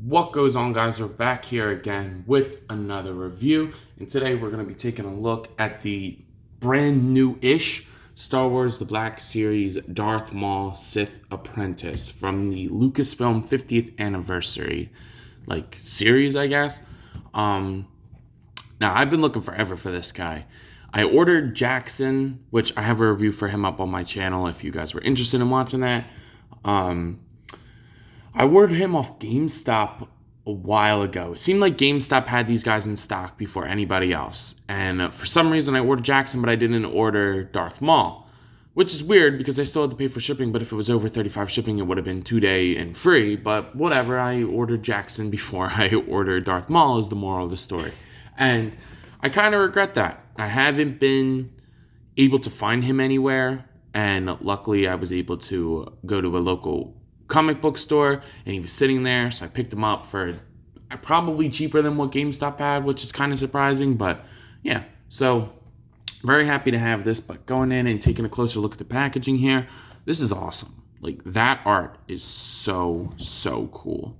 What goes on, guys? We're back here again with another review, and today we're going to be taking a look at the brand new-ish Star Wars The Black Series Darth Maul Sith Apprentice from the Lucasfilm 50th anniversary series, I guess. Now I've been looking forever for this guy. I ordered Jackson, which I have a review for him up on my channel if you guys were interested in watching that. I ordered him off GameStop a while ago. It seemed like GameStop had these guys in stock before anybody else. And for some reason, I ordered Jackson, but I didn't order Darth Maul, which is weird because I still had to pay for shipping. But if it was over $35 shipping, it would have been 2-day and free. But whatever, I ordered Jackson before I ordered Darth Maul is the moral of the story. And I kind of regret that. I haven't been able to find him anywhere. And luckily, I was able to go to a local comic book store, and he was sitting there, so I picked him up for probably cheaper than what GameStop had, which is kind of surprising, but yeah, so very happy to have this. But going in and taking a closer look at the packaging here, this is awesome. Like, that art is so cool.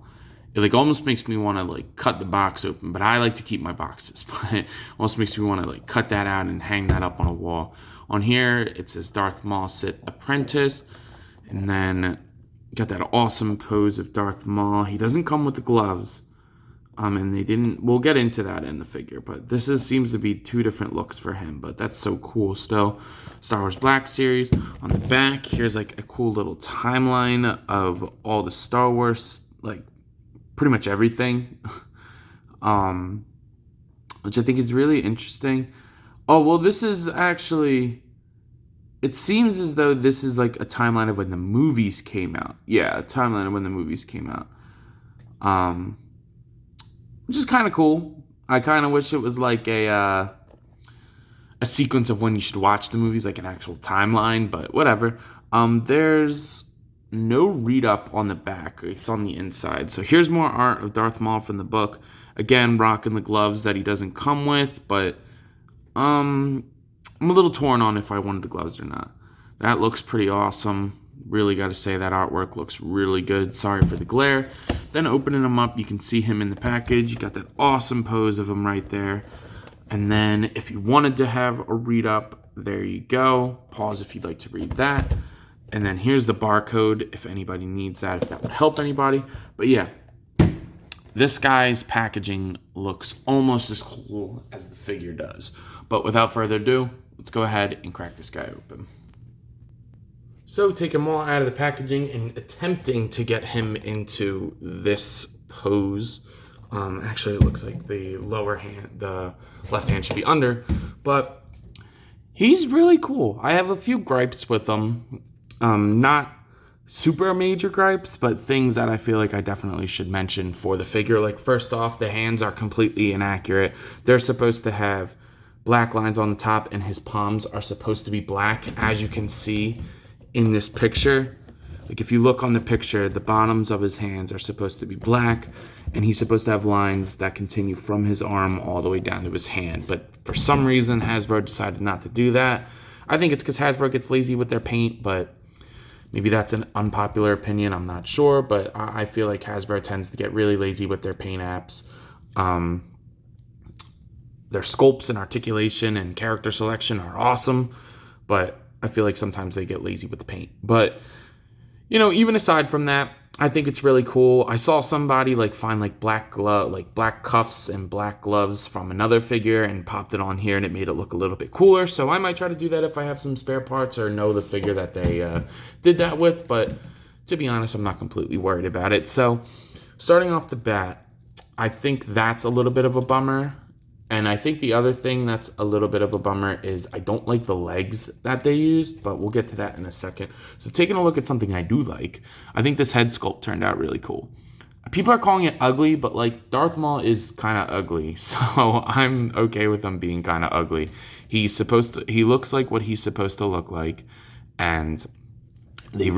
It almost makes me want to cut the box open, but I like to keep my boxes. But it almost makes me want to cut that out and hang that up on a wall. On here it says Darth Maul Sith Apprentice, and then got that awesome pose of Darth Maul. He doesn't come with the gloves, and they didn't. We'll get into that in the figure, but this seems to be two different looks for him. But that's so cool. Still, Star Wars Black Series. On the back, here's a cool little timeline of all the Star Wars, pretty much everything, which I think is really interesting. Oh, well, this is actually, it seems as though this is a timeline of when the movies came out. Yeah, a timeline of when the movies came out. Which is kind of cool. I kind of wish it was a sequence of when you should watch the movies, an actual timeline, but whatever. There's no read-up on the back. It's on the inside. So here's more art of Darth Maul from the book. Again, rocking the gloves that he doesn't come with, but I'm a little torn on if I wanted the gloves or not. That looks pretty awesome. Really got to say that artwork looks really good. Sorry for the glare. Then opening them up, you can see him in the package. You got that awesome pose of him right there. And then if you wanted to have a read-up, there you go. Pause if you'd like to read that. And then here's the barcode if anybody needs that, if that would help anybody. But yeah, this guy's packaging looks almost as cool as the figure does. But without further ado, let's go ahead and crack this guy open. So taking Maul out of the packaging and attempting to get him into this pose. Actually, it looks like the left hand should be under, but he's really cool. I have a few gripes with him. Not super major gripes, but things that I feel like I definitely should mention for the figure. First off, the hands are completely inaccurate. They're supposed to have black lines on the top, and his palms are supposed to be black, as you can see in this picture. If you look on the picture, the bottoms of his hands are supposed to be black, and he's supposed to have lines that continue from his arm all the way down to his hand. But for some reason, Hasbro decided not to do that. I think it's because Hasbro gets lazy with their paint, but maybe that's an unpopular opinion. I'm not sure, but I feel like Hasbro tends to get really lazy with their paint apps. Their sculpts and articulation and character selection are awesome, but I feel like sometimes they get lazy with the paint. But, even aside from that, I think it's really cool. I saw somebody find black cuffs and black gloves from another figure and popped it on here, and it made it look a little bit cooler. So I might try to do that if I have some spare parts or know the figure that they did that with. But to be honest, I'm not completely worried about it. So starting off the bat, I think that's a little bit of a bummer. And I think the other thing that's a little bit of a bummer is I don't like the legs that they used, but we'll get to that in a second. So taking a look at something I do like, I think this head sculpt turned out really cool. People are calling it ugly, but Darth Maul is kind of ugly, so I'm okay with him being kind of ugly. He looks like what he's supposed to look like, and they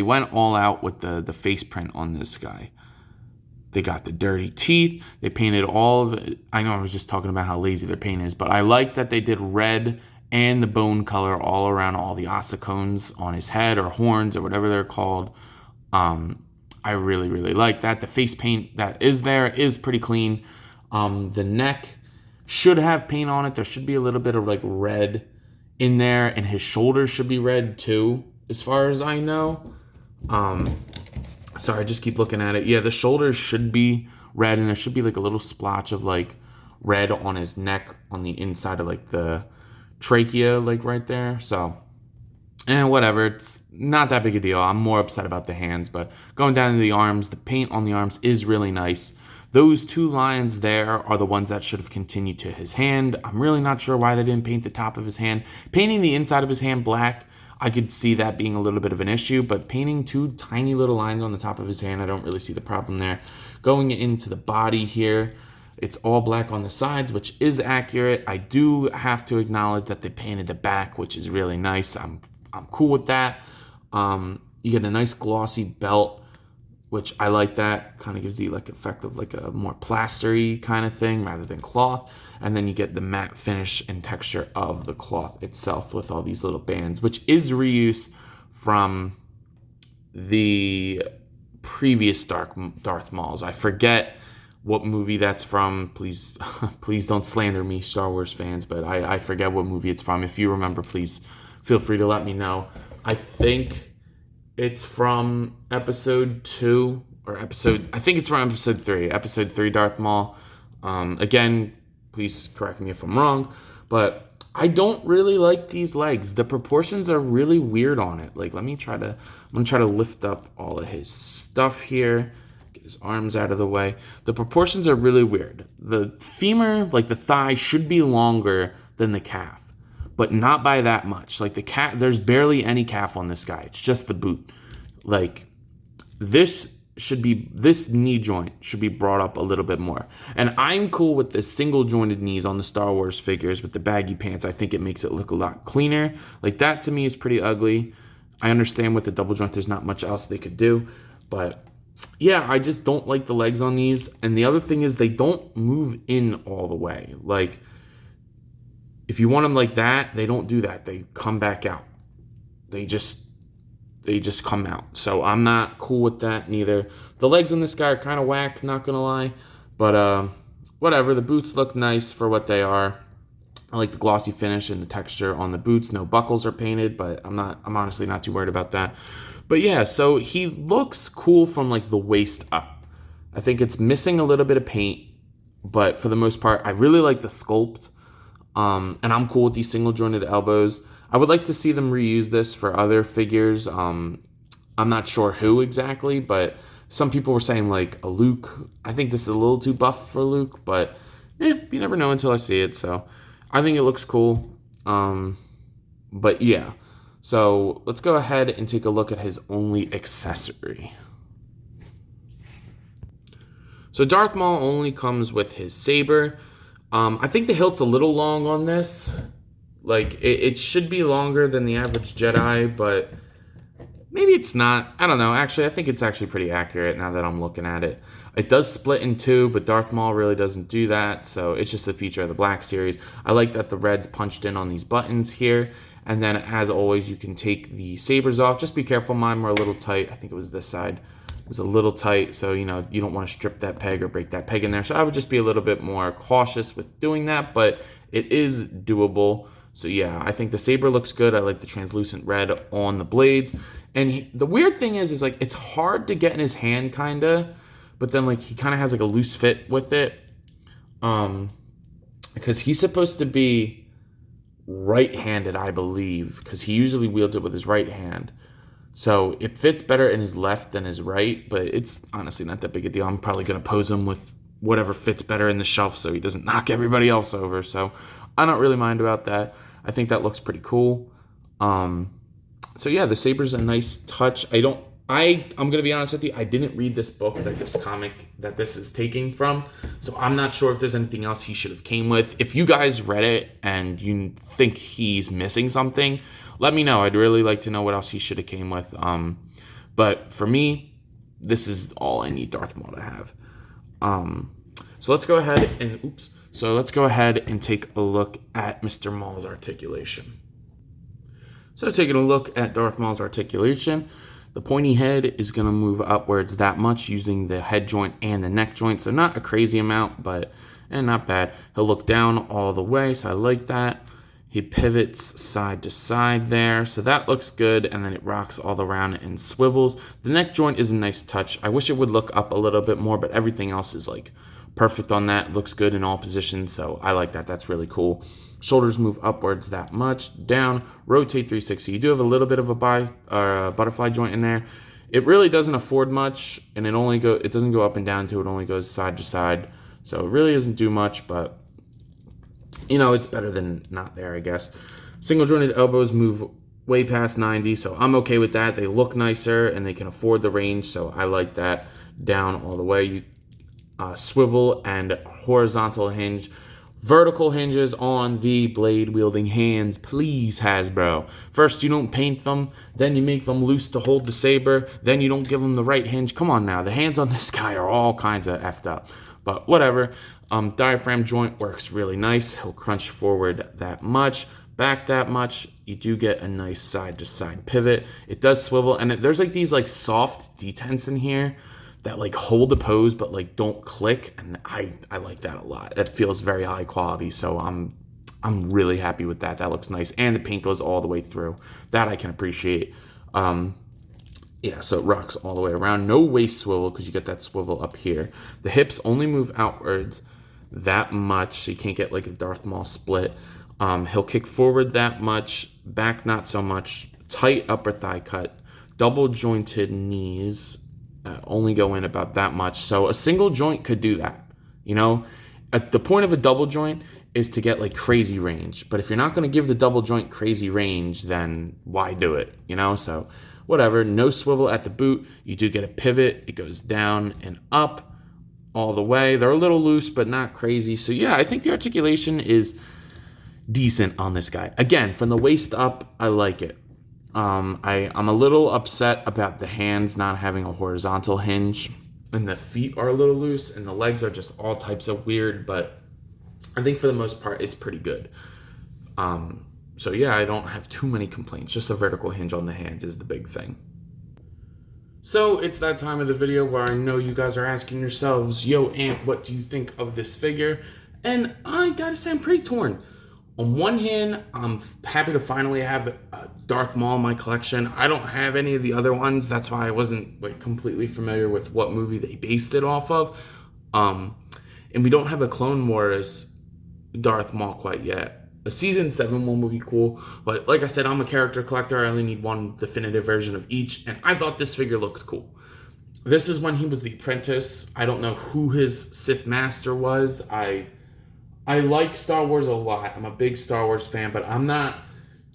went all out with the face print on this guy. They got the dirty teeth. They painted all of it. I know I was just talking about how lazy their paint is, but I like that they did red and the bone color all around all the ossicones on his head or horns or whatever they're called. I really, really like that. The face paint that is there is pretty clean. The neck should have paint on it. There should be a little bit of like red in there, and his shoulders should be red too, as far as I know. Sorry, I just keep looking at it. Yeah, the shoulders should be red, and there should be like a little splotch of like red on his neck on the inside of like the trachea, like right there. So, whatever. It's not that big a deal. I'm more upset about the hands, but going down to the arms, the paint on the arms is really nice. Those two lines there are the ones that should have continued to his hand. I'm really not sure why they didn't paint the top of his hand. Painting the inside of his hand black, I could see that being a little bit of an issue, but painting two tiny little lines on the top of his hand, I don't really see the problem there. Going into the body here, it's all black on the sides, which is accurate. I do have to acknowledge that they painted the back, which is really nice. I'm cool with that. You get a nice glossy belt, which I like that. Kind of gives the like effect of like a more plastery kind of thing rather than cloth. And then you get the matte finish and texture of the cloth itself with all these little bands, which is reuse from the previous Darth Mauls. I forget what movie that's from. Please don't slander me, Star Wars fans, but I forget what movie it's from. If you remember, please feel free to let me know. I think it's from episode 2 or I think it's from episode 3. Episode 3 Darth Maul. Again, please correct me if I'm wrong, but I don't really like these legs. The proportions are really weird on it. Like, I'm gonna try to lift up all of his stuff here. Get his arms out of the way. The proportions are really weird. The femur, like the thigh, should be longer than the calf, but not by that much. Like the calf, there's barely any calf on this guy. It's just the boot. Like this knee joint should be brought up a little bit more. And I'm cool with the single jointed knees on the Star Wars figures with the baggy pants. I think it makes it look a lot cleaner. Like that to me is pretty ugly. I understand with the double joint there's not much else they could do, but yeah, I just don't like the legs on these. And the other thing is they don't move in all the way. Like if you want them like that, they don't do that. They come back out. They just come out. So I'm not cool with that neither. The legs on this guy are kind of whack, not gonna lie. But whatever. The boots look nice for what they are. I like the glossy finish and the texture on the boots. No buckles are painted, but I'm honestly not too worried about that. But yeah, so he looks cool from like the waist up. I think it's missing a little bit of paint, but for the most part, I really like the sculpt. And I'm cool with these single jointed elbows. I would like to see them reuse this for other figures. I'm not sure who exactly, but some people were saying like a Luke. I think this is a little too buff for Luke, but you never know until I see it. So I think it looks cool. But yeah, so let's go ahead and take a look at his only accessory. So Darth Maul only comes with his saber. I think the hilt's a little long on this. Like, it should be longer than the average Jedi, but maybe it's not. I don't know. Actually, I think it's actually pretty accurate now that I'm looking at it. It does split in two, but Darth Maul really doesn't do that, so it's just a feature of the Black Series. I like that the red's punched in on these buttons here, and then, as always, you can take the sabers off. Just be careful. Mine were a little tight. I think it was this side. It was a little tight, so, you don't want to strip that peg or break that peg in there. So I would just be a little bit more cautious with doing that, but it is doable. So yeah, I think the saber looks good. I like the translucent red on the blades. And the weird thing is like, it's hard to get in his hand kinda, but then like he kind of has like a loose fit with it. Because he's supposed to be right-handed, I believe, because he usually wields it with his right hand. So it fits better in his left than his right, but it's honestly not that big a deal. I'm probably going to pose him with whatever fits better in the shelf so he doesn't knock everybody else over. So I don't really mind about that. I think that looks pretty cool. So yeah, the saber's a nice touch. I'm going to be honest with you, I didn't read this book that this comic that this is taking from, so I'm not sure if there's anything else he should have came with. If you guys read it and you think he's missing something, let me know. I'd really like to know what else he should have came with. But for me, this is all I need Darth Maul to have. So let's go ahead and take a look at Mr. Maul's articulation. So taking a look at Darth Maul's articulation, The pointy head is going to move upwards that much using the head joint and the neck joint. So not a crazy amount, but not bad. He'll look down all the way, so I like that. He pivots side to side there, so that looks good, and then it rocks all around and swivels. The neck joint is a nice touch. I wish it would look up a little bit more, but everything else is like perfect on that. Looks good in all positions, so I like that. That's really cool. Shoulders move upwards that much. Down, rotate 360. You do have a little bit of a butterfly joint in there. It really doesn't afford much, and it doesn't go up and down too. It only goes side to side, so it really doesn't do much, but it's better than not there, I guess. Single jointed elbows move way past 90, so I'm okay with that. They look nicer, and they can afford the range, so I like that. Down all the way. You swivel and horizontal hinge. Vertical hinges on the blade-wielding hands, please, Hasbro. First, you don't paint them, then you make them loose to hold the saber, then you don't give them the right hinge. Come on now, the hands on this guy are all kinds of effed up. But whatever. Diaphragm joint works really nice. He'll crunch forward that much, back that much. You do get a nice side-to-side pivot. It does swivel, and there's like these like soft detents in here that like hold the pose but like don't click, and I like that a lot. That feels very high quality, so I'm really happy with that. That looks nice, and the paint goes all the way through. That I can appreciate. Yeah, so it rocks all the way around. No waist swivel because you get that swivel up here. The hips only move outwards that much, so you can't get like a Darth Maul split. He'll kick forward that much, back not so much. Tight upper thigh cut, double jointed knees. Only go in about that much. So a single joint could do that. At the point of a double joint is to get like crazy range. But if you're not going to give the double joint crazy range, then why do it? So whatever. No swivel at the boot. You do get a pivot. It goes down and up all the way. They're a little loose, but not crazy. So yeah, I think the articulation is decent on this guy. Again, from the waist up, I like it. I'm a little upset about the hands not having a horizontal hinge, and the feet are a little loose, and the legs are just all types of weird, but I think for the most part, it's pretty good. So yeah, I don't have too many complaints. Just a vertical hinge on the hands is the big thing. So it's that time of the video where I know you guys are asking yourselves, yo, Ant, what do you think of this figure? And I gotta say, I'm pretty torn. On one hand, I'm happy to finally have Darth Maul in my collection. I don't have any of the other ones. That's why I wasn't like completely familiar with what movie they based it off of. And we don't have a Clone Wars Darth Maul quite yet. A Season 7 one would be cool. But like I said, I'm a character collector. I only need one definitive version of each. And I thought this figure looks cool. This is when he was the apprentice. I don't know who his Sith Master was. I like Star Wars a lot. I'm a big Star Wars fan, but I'm not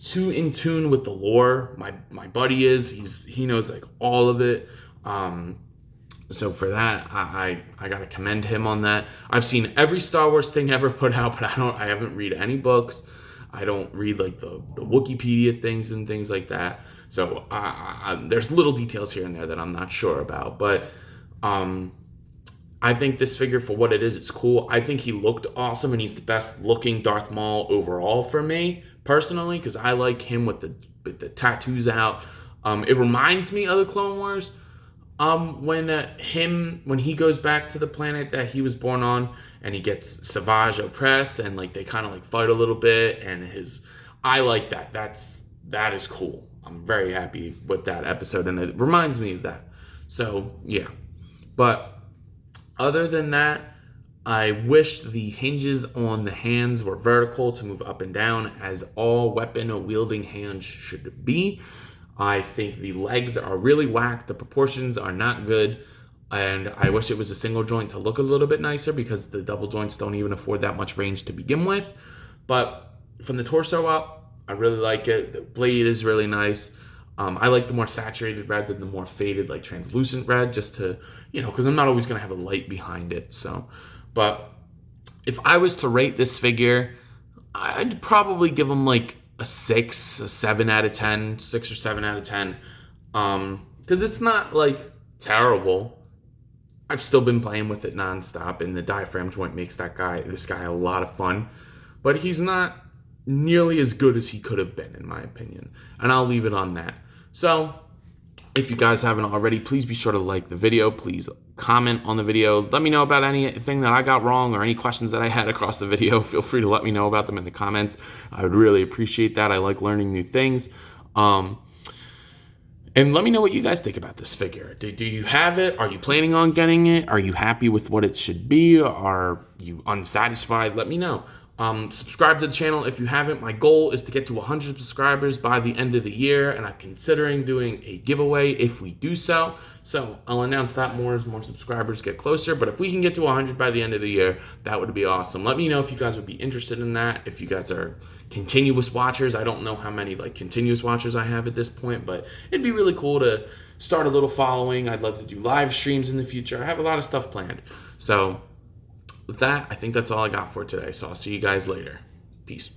too in tune with the lore. My buddy is. He knows like all of it. So for that, I gotta commend him on that. I've seen every Star Wars thing ever put out, but I haven't read any books. I don't read like the Wikipedia things and things like that. So there's little details here and there that I'm not sure about, but I think this figure, for what it is, it's cool. I think he looked awesome, and he's the best looking Darth Maul overall for me, personally, because I like him with the tattoos out. It reminds me of the Clone Wars when he goes back to the planet that he was born on, and he gets Savage oppressed, and like they kind of like fight a little bit, and I like that. That is cool. I'm very happy with that episode, and it reminds me of that. So yeah, but other than that, I wish the hinges on the hands were vertical to move up and down, as all weapon-wielding hands should be. I think the legs are really whack. The proportions are not good. And I wish it was a single joint to look a little bit nicer, because the double joints don't even afford that much range to begin with. But from the torso up, I really like it. The blade is really nice. I like the more saturated red than the more faded, like translucent red, just to, because I'm not always going to have a light behind it. So, but if I was to rate this figure, I'd probably give him like a 6, a 7 out of 10, 6 or 7 out of 10. Because it's not like terrible. I've still been playing with it nonstop, and the diaphragm joint makes this guy a lot of fun. But he's not nearly as good as he could have been, in my opinion. And I'll leave it on that. So, If you guys haven't already, please be sure to like the video. Please comment on the video. Let me know about anything that I got wrong or any questions that I had across the video. Feel free to let me know about them in the comments. I would really appreciate that. I like learning new things. And let me know what you guys think about this figure. Do you have it? Are you planning on getting it? Are you happy with what it should be? Are you unsatisfied? Let me know. Subscribe to the channel if you haven't. My goal is to get to 100 subscribers by the end of the year, and I'm considering doing a giveaway if we do so. So I'll announce that more as more subscribers get closer. But if we can get to 100 by the end of the year, that would be awesome. Let me know if you guys would be interested in that. If you guys are continuous watchers, I don't know how many continuous watchers I have at this point, but it'd be really cool to start a little following. I'd love to do live streams in the future. I have a lot of stuff planned. So with that, I think that's all I got for today. So I'll see you guys later. Peace.